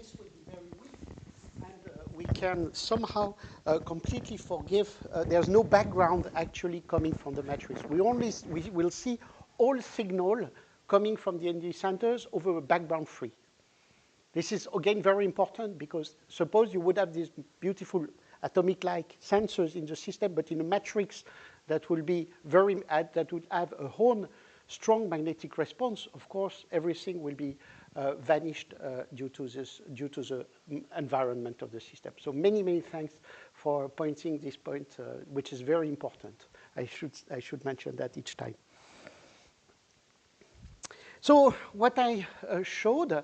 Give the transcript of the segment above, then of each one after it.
this will be very weak, and we can somehow completely forgive. There's no background actually coming from the matrix. We will see all signal coming from the NV centers over a background free. This is again very important because suppose you would have these beautiful atomic-like sensors in the system, but in a matrix that will be that would have a whole strong magnetic response. Of course, everything will be vanished due to the environment of the system. So many thanks for pointing this point, which is very important. I should mention that each time. So what I showed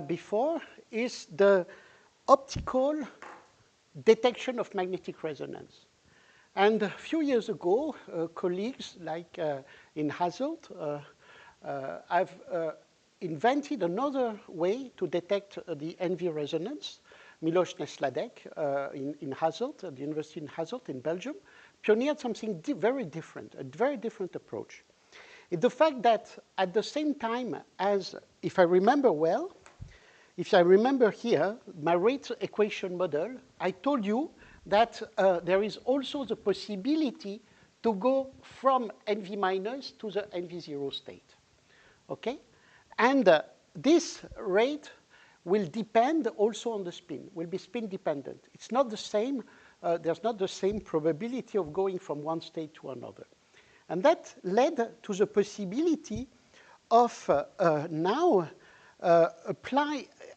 before is the optical detection of magnetic resonance. And a few years ago, colleagues like in Hasselt have invented another way to detect the NV resonance. Miloš Nesladek in Hasselt, at the University in Hasselt in Belgium, pioneered something very different, a very different approach. It's the fact that at the same time as, if I remember well, if I remember here, my rate equation model, I told you that there is also the possibility to go from NV minus to the NV0 state, okay? And this rate will depend also on the spin, will be spin dependent. It's not the same, there's not the same probability of going from one state to another. And that led to the possibility of now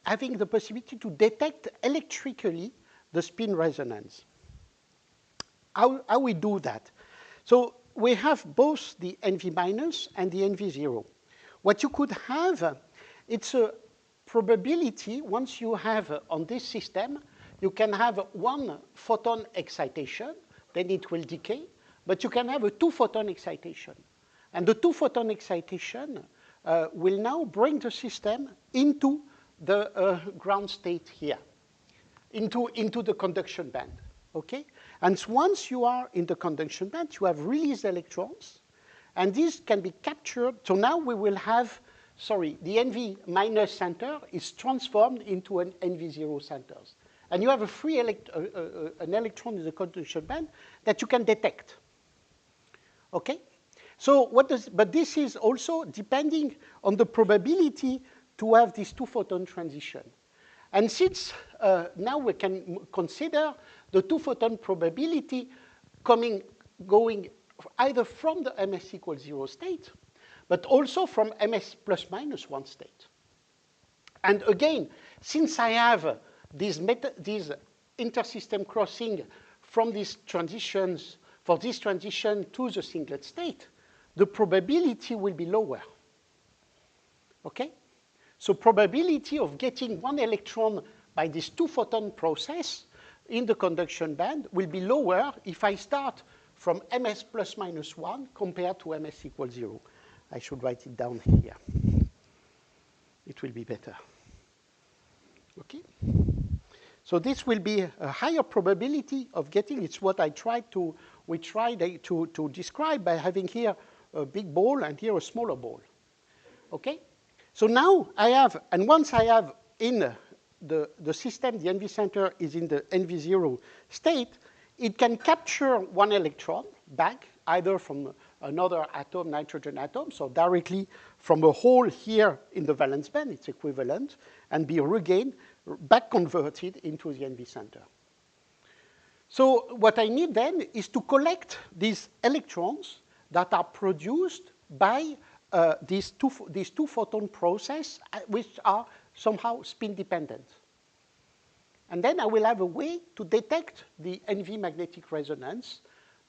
having the possibility to detect electrically the spin resonance. How we do that? So we have both the NV minus and the NV0. What you could have, it's a probability, once you have on this system, you can have one photon excitation, then it will decay, but you can have a 2-photon excitation. And the 2-photon excitation will now bring the system into the ground state here, into the conduction band, okay? And once you are in the conduction band, you have released electrons, and these can be captured. So now we will have, sorry, the NV minus center is transformed into an NV0 centers. And you have a free an electron in the conduction band that you can detect, okay? So but this is also depending on the probability to have this 2-photon transition. And since now we can consider the 2-photon probability going either from the ms equals 0 state, but also from ms plus minus 1 state. And again, since I have these intersystem crossing from these transitions, for this transition to the singlet state, the probability will be lower, okay? So probability of getting one electron by this 2-photon process in the conduction band will be lower if I start from ms plus minus 1 compared to ms equals 0. I should write it down here. It will be better. Okay? So this will be a higher probability of getting, it's what we tried to describe by having here a big ball and here a smaller ball. Okay? So now I have, and once I have in the system, the NV center is in the NV0 state, it can capture one electron back, either from another atom, nitrogen atom, so directly from a hole here in the valence band, it's equivalent, and be regained, back converted into the NV center. So what I need then is to collect these electrons that are produced by these 2-photon process, which are somehow spin dependent. And then I will have a way to detect the NV magnetic resonance.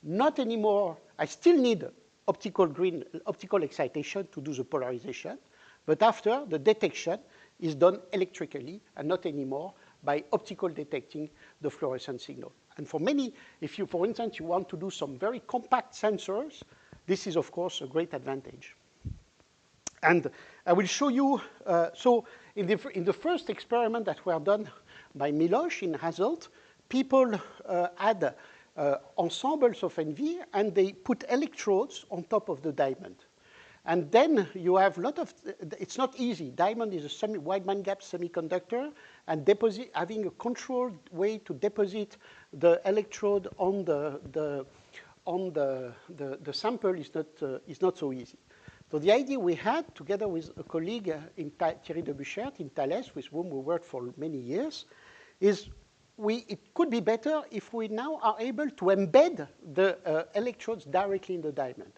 Not anymore, I still need optical excitation to do the polarization, but after the detection is done electrically and not anymore by optical detecting the fluorescent signal. And for many, if you, for instance, you want to do some very compact sensors, this is, of course, a great advantage. And I will show you, so in the first experiment that were done by Miloš in Hasselt, people had ensembles of NV, and they put electrodes on top of the diamond. And then you have a lot of, it's not easy. Diamond is a wide bandgap semiconductor, and having a controlled way to deposit the electrode on the sample is not so easy. So the idea we had, together with a colleague Thierry de Buchert in Thales, with whom we worked for many years, is it could be better if we now are able to embed the electrodes directly in the diamond.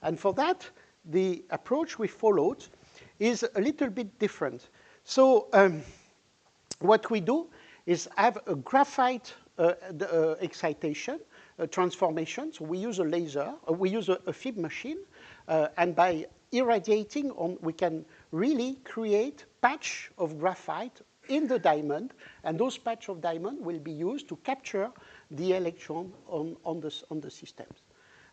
And for that, the approach we followed is a little bit different. So what we do is have a graphite excitation, transformation. So we use a laser, we use a FIB machine, and by irradiating, we can really create patch of graphite in the diamond, and those patch of diamond will be used to capture the electron on the systems.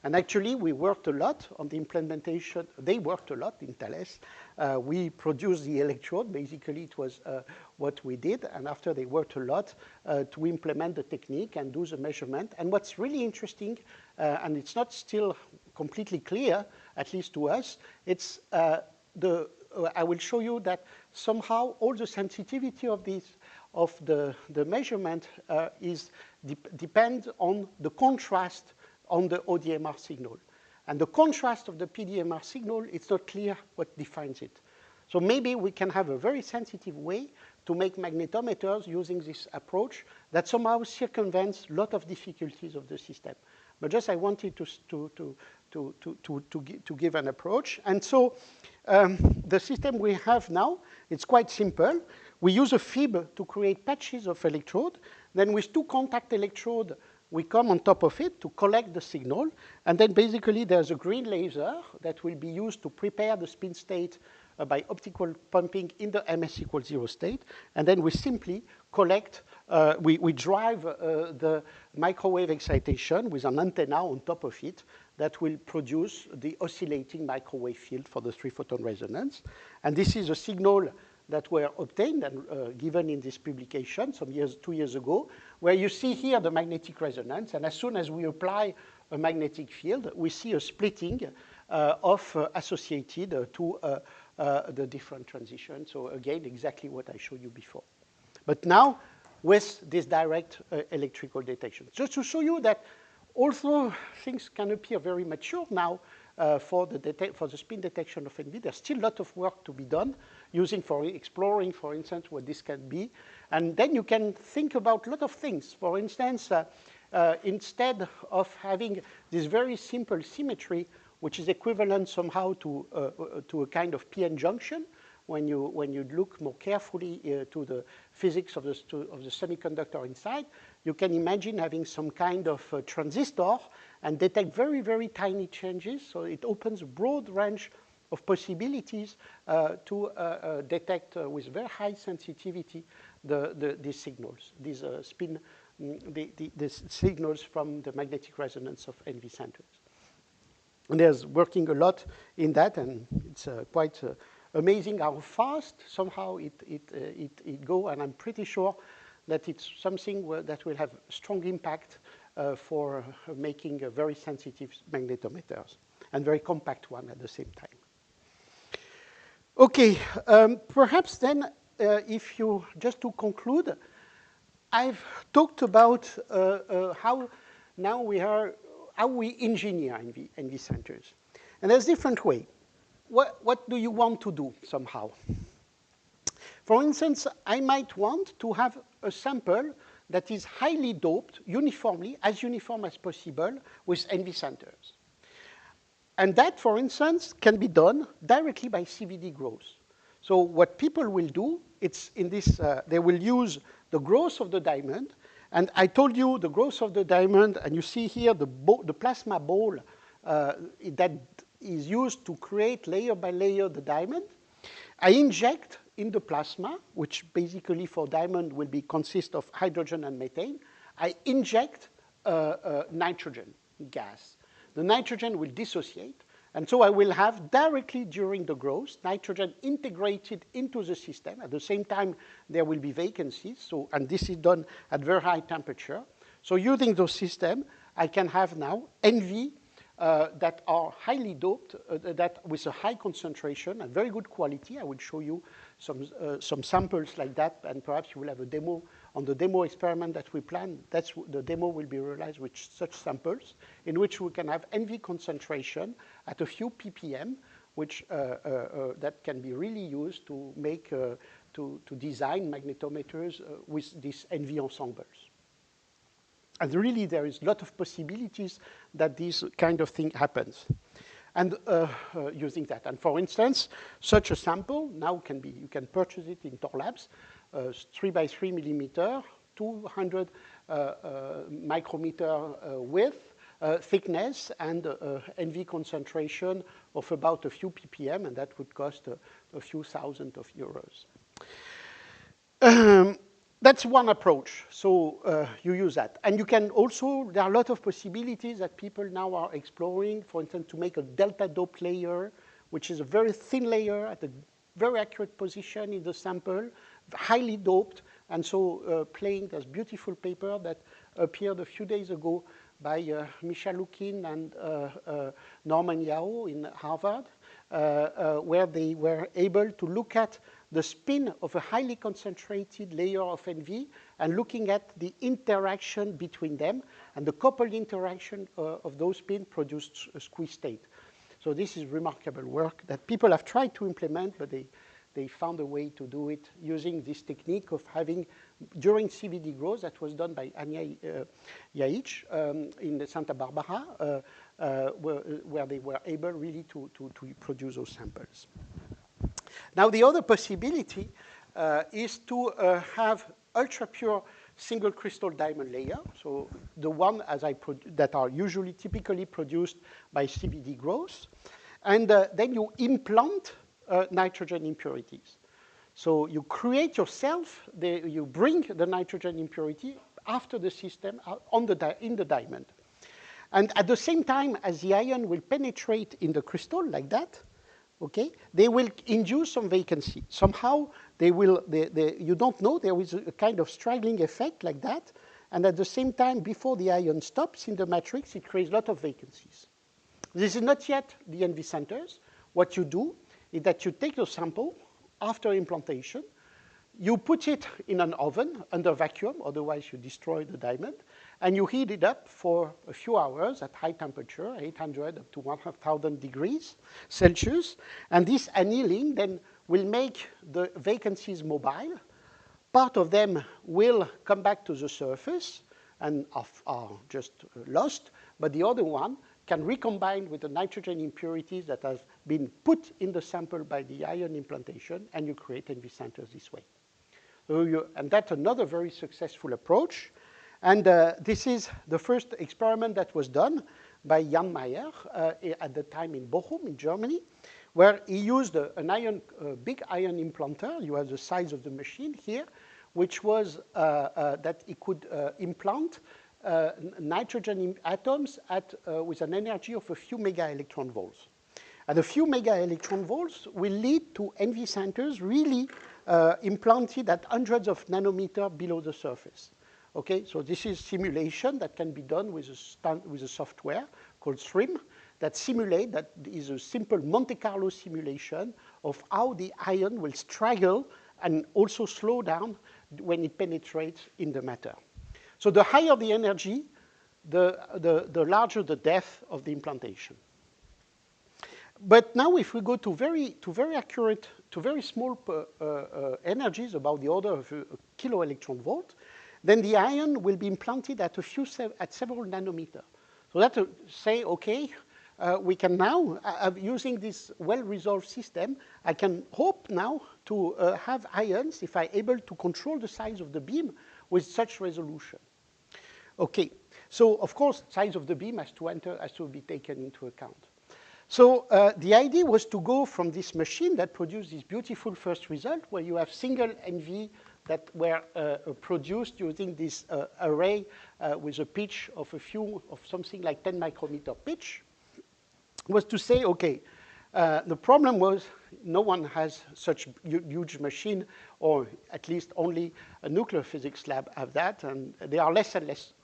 And actually, we worked a lot on the implementation. They worked a lot in Thales. We produced the electrode. Basically, it was what we did. And after, they worked a lot to implement the technique and do the measurement. And what's really interesting, and it's not still completely clear, at least to us, it's I will show you that somehow all the sensitivity of the measurement depends on the contrast on the ODMR signal. And the contrast of the PDMR signal, it's not clear what defines it. So maybe we can have a very sensitive way to make magnetometers using this approach that somehow circumvents a lot of difficulties of the system. But just I wanted to give an approach. And so the system we have now, it's quite simple. We use a FIB to create patches of electrode. Then with two contact electrodes, we come on top of it to collect the signal. And then basically there's a green laser that will be used to prepare the spin state by optical pumping in the MS equals 0 state. And then we simply collect, we drive the microwave excitation with an antenna on top of it that will produce the oscillating microwave field for the 3-photon resonance. And this is a signal that were obtained and given in this publication 2 years ago, where you see here the magnetic resonance. And as soon as we apply a magnetic field, we see a splitting associated to the different transitions. So again, exactly what I showed you before. But now with this direct electrical detection. Just to show you that although things can appear very mature now for the spin detection of NV, there's still a lot of work to be done exploring, for instance, what this can be. And then you can think about a lot of things. For instance, instead of having this very simple symmetry, which is equivalent somehow to a kind of p-n junction, when you look more carefully to the physics of the semiconductor inside, you can imagine having some kind of transistor and detect very, very tiny changes. So it opens a broad range of possibilities to detect with very high sensitivity these signals, these the signals from the magnetic resonance of NV centers. And there's working a lot in that, and it's quite amazing how fast somehow it go, and I'm pretty sure that it's something that will have strong impact for making very sensitive magnetometers, and very compact one at the same time. Okay, perhaps then, if you, just to conclude, I've talked about how we engineer NV centers. And there's different ways. What do you want to do somehow? For instance, I might want to have a sample that is highly doped uniformly, as uniform as possible, with NV centers. And that, for instance, can be done directly by CVD growth. So what people will do, it's in this, they will use the growth of the diamond. And I told you the growth of the diamond, and you see here the plasma ball that is used to create layer by layer the diamond. I inject in the plasma, which basically for diamond will consist of hydrogen and methane. I inject nitrogen gas. The nitrogen will dissociate, and so I will have directly during the growth nitrogen integrated into the system. At the same time, there will be vacancies, and this is done at very high temperature. So using those systems, I can have now NV that are highly doped, that with a high concentration and very good quality. I will show you some samples like that, and perhaps you will have a demo on the demo experiment that we plan. The demo will be realized with such samples, in which we can have NV concentration at a few ppm, which that can be really used to make to design magnetometers with these NV ensembles. And really, there is a lot of possibilities that this kind of thing happens. And using that. And for instance, such a sample now can be, you can purchase it in Tor Labs, 3 by 3 millimeter, 200 micrometer width, thickness, and NV concentration of about a few ppm, and that would cost a few thousand of euros. That's one approach. So you use that. And you can also, there are a lot of possibilities that people now are exploring, for instance, to make a delta dope layer, which is a very thin layer at a very accurate position in the sample, highly doped. And so playing this beautiful paper that appeared a few days ago by Misha Lukin and Norman Yao in Harvard, where they were able to look at the spin of a highly concentrated layer of NV and looking at the interaction between them, and the coupled interaction of those spins produced a squeeze state. So this is remarkable work that people have tried to implement, but they found a way to do it using this technique of having, during CVD growth, that was done by Anya Yaich in Santa Barbara, where they were able really to produce those samples. Now, the other possibility is to have ultra-pure single crystal diamond layer, so the one that are usually typically produced by CVD growth, and then you implant nitrogen impurities. So you create yourself, you bring the nitrogen impurity after the system in the diamond. And at the same time as the ion will penetrate in the crystal like that, okay, they will induce some vacancy. Somehow you don't know, there is a kind of straggling effect like that, and at the same time, before the ion stops in the matrix, it creates a lot of vacancies. This is not yet the NV centers. What you do is that you take the sample after implantation, you put it in an oven under vacuum, otherwise you destroy the diamond, and you heat it up for a few hours at high temperature, 800 up to 1,000 degrees Celsius, and this annealing then will make the vacancies mobile. Part of them will come back to the surface and are just lost, but the other one can recombine with the nitrogen impurities that have been put in the sample by the ion implantation, and you create NV centers this way. So and that's another very successful approach. And this is the first experiment that was done by Jan Meyer at the time in Bochum in Germany, where he used a big ion implanter. You have the size of the machine here, which was that he could implant nitrogen atoms with an energy of a few mega electron volts. And a few mega electron volts will lead to NV centers really implanted at hundreds of nanometers below the surface. Okay, so this is simulation that can be done with a software called SRIM that simulate, that is a simple Monte Carlo simulation of how the ion will straggle and also slow down when it penetrates in the matter. So the higher the energy, the larger the depth of the implantation. But now if we go to very accurate, to very small energies, about the order of a kilo electron volt, then the ion will be implanted at several nanometers. So that to say, okay, we can now, using this well-resolved system, I can hope now to have ions, if I'm able to control the size of the beam with such resolution. Okay, so of course, size of the beam has to be taken into account. So the idea was to go from this machine that produced this beautiful first result, where you have single NV that were produced using this array with a pitch of something like 10 micrometer pitch, was to say, okay, the problem was no one has such huge machine, or at least only a nuclear physics lab have that, and they are less and less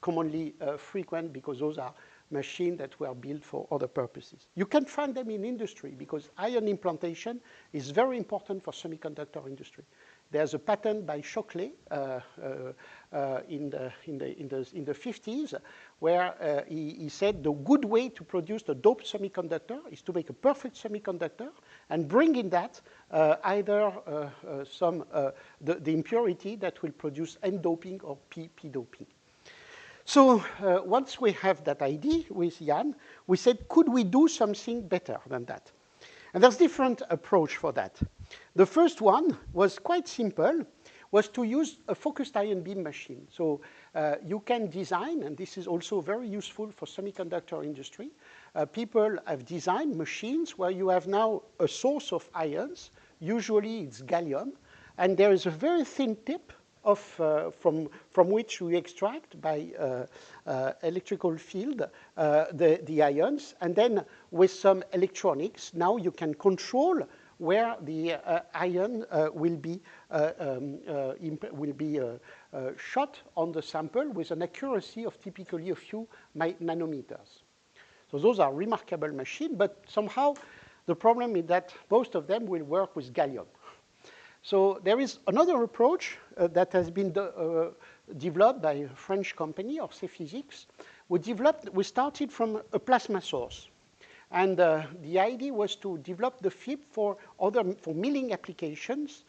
commonly frequent because those are machines that were built for other purposes. You can find them in industry because ion implantation is very important for semiconductor industry. There's a patent by Shockley in the 50s where he said the good way to produce the doped semiconductor is to make a perfect semiconductor and bring in that either the impurity that will produce N-doping or P-doping. So once we have that idea with Jan, we said, could we do something better than that? And there's different approach for that. The first one was quite simple, was to use a focused ion beam machine. So you can design, and this is also very useful for semiconductor industry. People have designed machines where you have now a source of ions, usually it's gallium, and there is a very thin tip of, from which we extract by electrical field the ions, and then with some electronics, now you can control where the ion will be shot on the sample with an accuracy of typically a few nanometers. So those are remarkable machines, but somehow the problem is that most of them will work with gallium. So there is another approach that has been developed by a French company, Orsay Physics. We started from a plasma source. And the idea was to develop the FIB for milling applications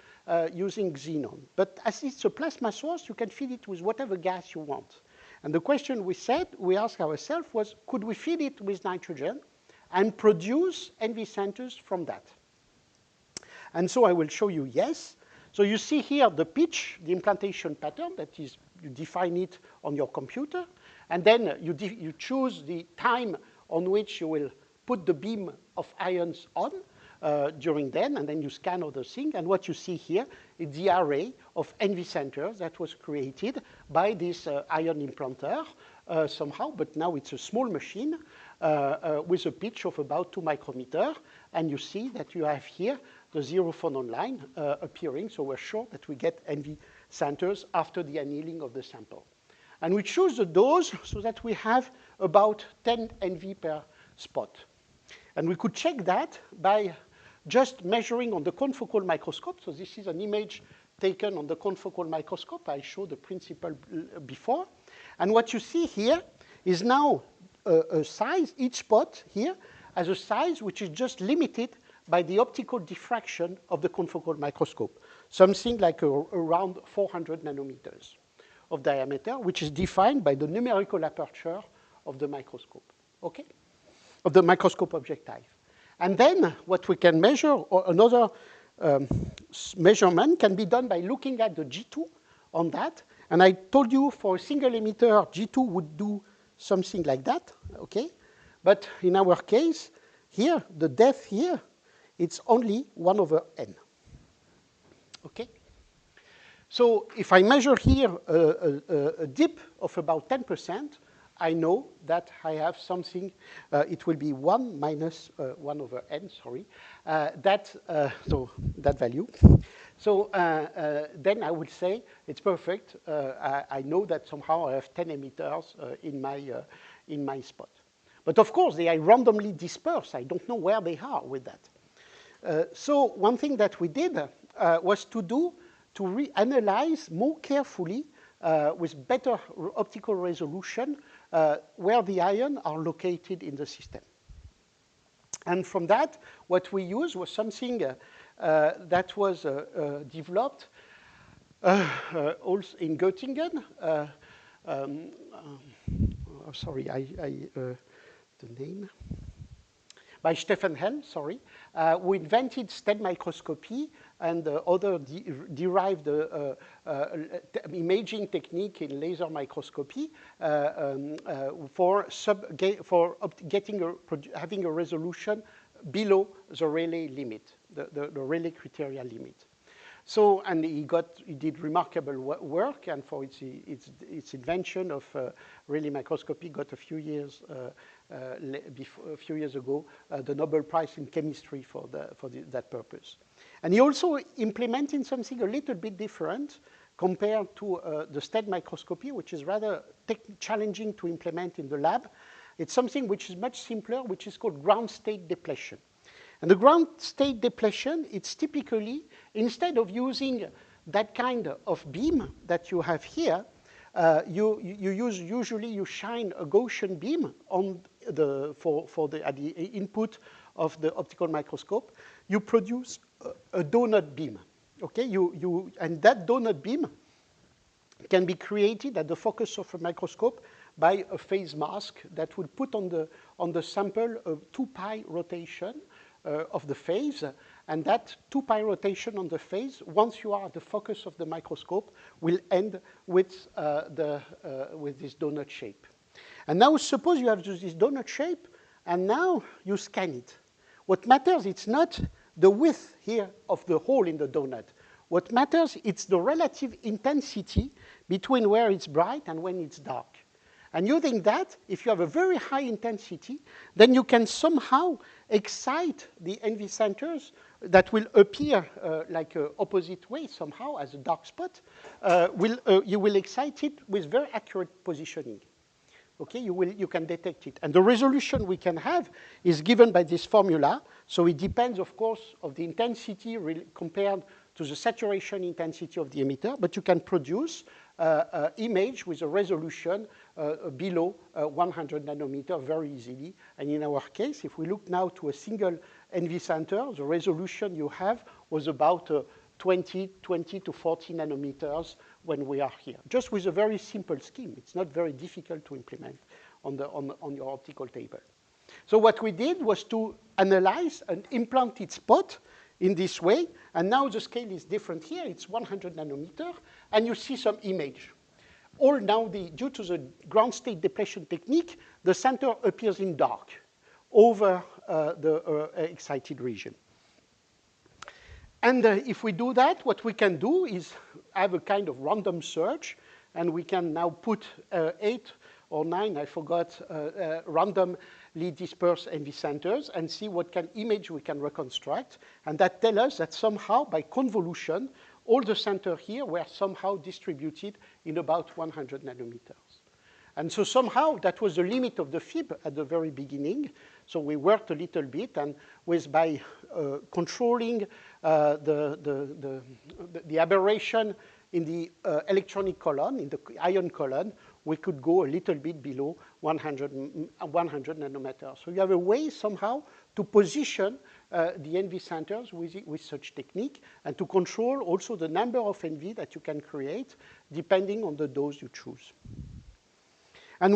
using xenon. But as it's a plasma source, you can feed it with whatever gas you want. And the question we asked ourselves was, could we feed it with nitrogen and produce NV centers from that? And so I will show you yes. So you see here the pitch, the implantation pattern, that is, you define it on your computer. And then you choose the time on which you will put the beam of ions on during then, and then you scan other things. And what you see here is the array of NV centers that was created by this ion implanter somehow, but now it's a small machine with a pitch of about 2 micrometers. And you see that you have here the zero phonon line appearing, so we're sure that we get NV centers after the annealing of the sample. And we choose the dose so that we have about 10 NV per spot. And we could check that by just measuring on the confocal microscope. So this is an image taken on the confocal microscope. I showed the principle before. And what you see here is now a size, each spot here has a size which is just limited by the optical diffraction of the confocal microscope, something like around 400 nanometers of diameter, which is defined by the numerical aperture of the microscope, okay? Of the microscope objective. And then what we can measure, or another measurement can be done by looking at the G2 on that. And I told you for a single emitter, G2 would do something like that, okay? But in our case, here, the depth here, it's only 1/n, okay? So if I measure here a dip of about 10%, I know that I have something, it will be 1 minus 1/n, sorry, so that value. So then I would say it's perfect. I know that somehow I have 10 emitters in my spot. But of course, they are randomly dispersed. I don't know where they are with that. So one thing that we did was to reanalyze more carefully with better optical resolution where the ions are located in the system. And from that, what we used was something that was developed also in Göttingen. Sorry, the name. By Stefan Helm, sorry, who invented stem microscopy and other derived imaging technique in laser microscopy for having a resolution below the Rayleigh limit, the Rayleigh criteria limit. So, and he did remarkable work, and for its invention of Rayleigh microscopy got a few years ago the Nobel Prize in chemistry for that purpose. And he also implemented something a little bit different compared to the STED microscopy, which is rather challenging to implement in the lab. It's something which is much simpler, which is called ground state depletion. And the ground state depletion, it's typically, instead of using that kind of beam that you have here, usually you shine a Gaussian beam on at the input of the optical microscope. You produce a donut beam, okay? And that donut beam can be created at the focus of a microscope by a phase mask that will put on the sample a 2 pi rotation of the phase, and that 2 pi rotation on the phase, once you are at the focus of the microscope, will end with this donut shape. And now suppose you have this donut shape, and now you scan it. What matters, it's not the width here of the hole in the donut. What matters, it's the relative intensity between where it's bright and when it's dark. And using that, if you have a very high intensity, then you can somehow excite the NV centers that will appear like an opposite way somehow as a dark spot. You will excite it with very accurate positioning. Okay, you can detect it. And the resolution we can have is given by this formula. So it depends, of course, of the intensity compared to the saturation intensity of the emitter, but you can produce an image with a resolution below 100 nanometer very easily. And in our case, if we look now to a single NV center, the resolution you have was about 20 to 40 nanometers when we are here, just with a very simple scheme. It's not very difficult to implement on your optical table. So what we did was to analyze an implanted spot in this way, and now the scale is different here. It's 100 nanometer, and you see some image. All now, due to the ground state depletion technique, the center appears in dark over the excited region. And if we do that, what we can do is have a kind of random search, and we can now put 8 or 9, I forgot, randomly dispersed NV centers and see what kind of image we can reconstruct. And that tells us that somehow, by convolution, all the centers here were somehow distributed in about 100 nanometers. And so somehow that was the limit of the fib at the very beginning. So we worked a little bit, and by controlling the aberration in the electronic column, in the ion column, we could go a little bit below 100 nanometers. So you have a way somehow to position the NV centers with such technique, and to control also the number of NV that you can create depending on the dose you choose. And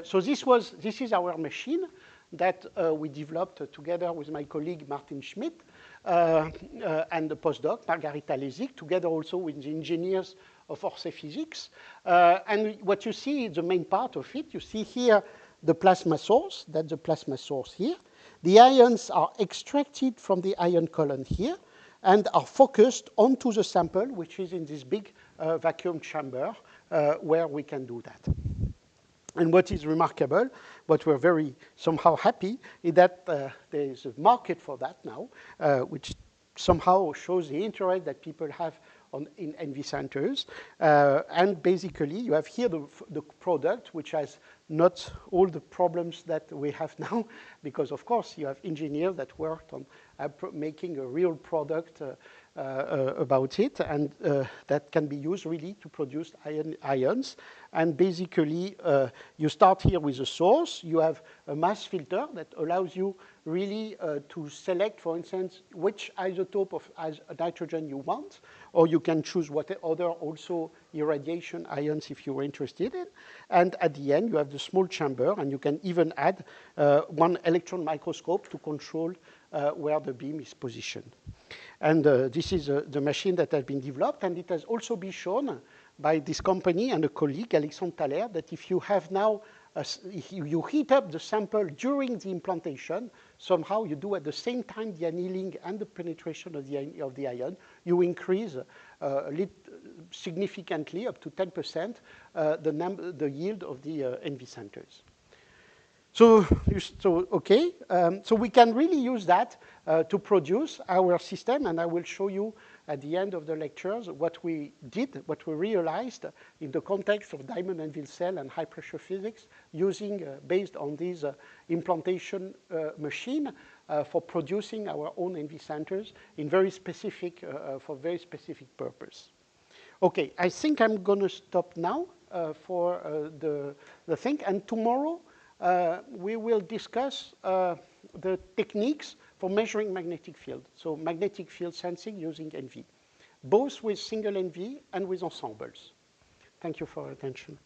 so this is our machine that we developed together with my colleague Martin Schmidt and the postdoc Margarita Lesig, together also with the engineers of Orsay Physics. And what you see is the main part of it. You see here the plasma source. That's the plasma source here. The ions are extracted from the ion column here and are focused onto the sample, which is in this big vacuum chamber where we can do that. And what is remarkable, what we're very somehow happy, is that there is a market for that now, which somehow shows the interest that people have in NV centers. And basically, you have here the product, which has not all the problems that we have now, because, of course, you have engineers that worked on making a real product about it, and that can be used really to produce ions. And basically, you start here with a source. You have a mass filter that allows you really to select, for instance, which isotope of nitrogen you want, or you can choose what other also irradiation ions if you were interested in. And at the end, you have the small chamber, and you can even add one electron microscope to control where the beam is positioned. And this is the machine that has been developed, and it has also been shown by this company and a colleague, Alexandre Thaler, that if you have now, if you heat up the sample during the implantation, somehow you do at the same time the annealing and the penetration of the ion, you increase significantly, up to 10%, the yield of the NV centers. So we can really use that to produce our system, and I will show you at the end of the lectures what we did, what we realized in the context of diamond anvil cell and high pressure physics using, based on this implantation machine for producing our own NV centers in very specific, for very specific purpose. Okay, I think I'm going to stop now for the thing, and tomorrow we will discuss the techniques for measuring magnetic field, so magnetic field sensing using NV, both with single NV and with ensembles. Thank you for your attention.